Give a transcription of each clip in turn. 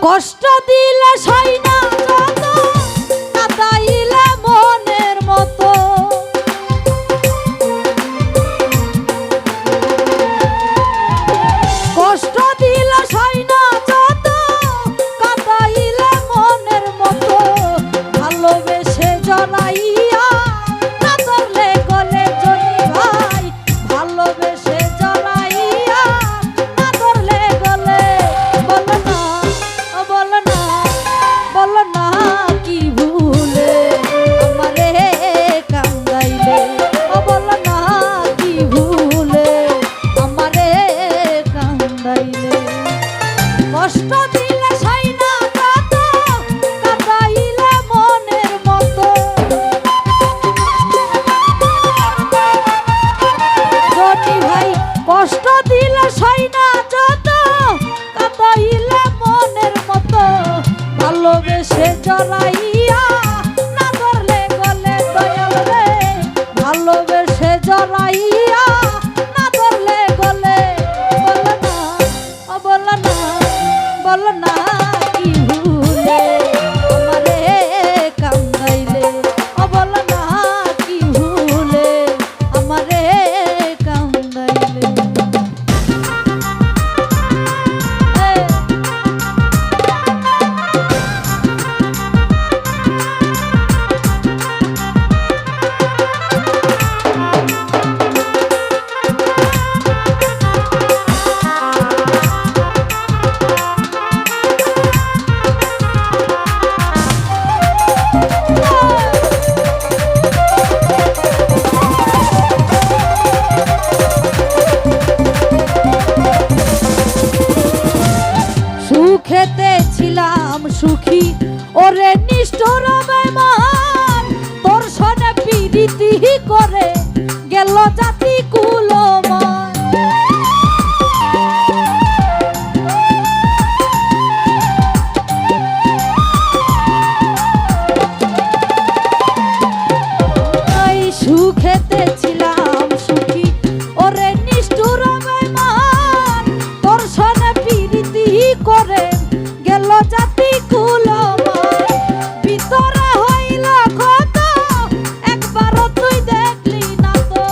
কষ্ট দিলে সই না যত কাঁদাইলে মনের মতো কষ্ট দিলে সই না যত কাঁদাইলে মনের মতো ভালোবেসে জড়াইয়া না ধরলে গলে জনি ভাই ভালোবেসে জড়াইয়া না ধরলে গলে বল না কি ভুলে আমারে কান্দাইলে বল না কি ভুলে আমারে কান্দাইলে কষ্ট দিলে সাই না কত কাঁদাইলে মনের মতো জনি ভাই কষ্ট দিলে সাই না যত কাঁদাইলে মনের মতো ভালোবেসে জড়াইয়া না ধরলে গলে দয়াল রে ভালোবেসে জড়াইয়া না ধরলে গলে বল না কি ভুলে আমারে কান্দাইলে বল না কি ভুলে আমারে কান্দাইলে সুখেতে ছিলাম সুখী ওরে নিষ্ঠুর বেমান তোর সনে পিরিতি করে গেল জাতি কুলমান এই সুখেতে ছিলাম সুখী ওরে নিষ্ঠুর বেমান তোর সনে পিরিতি করে গেল জাতি কুলমান ভিতরে হইল কত একবার তুই দেখলি না তো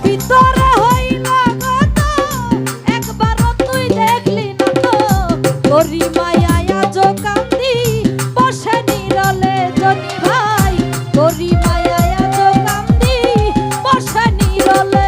ভিতরে হইল কত একবার তুই দেখলি না তো তোরি মায়া আজ কান্দি বসে নিরলে জনি ভাই তোরি মায়া আজ কান্দি বসে নিরলে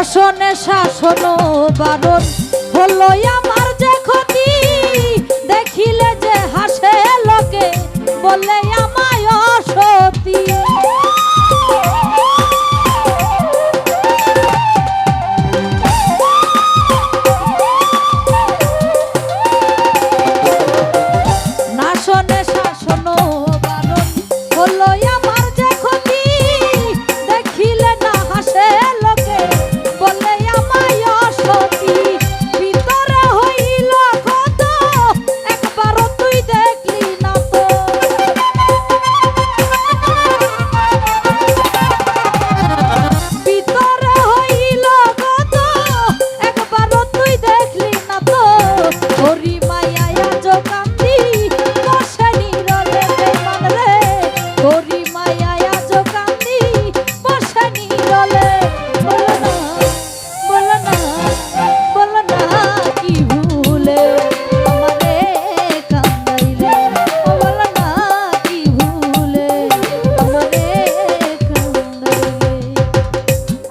শাসনে শাসন বারণ হলো আমার যে ক্ষতি দেখিলে যে হাসে লোকে বলে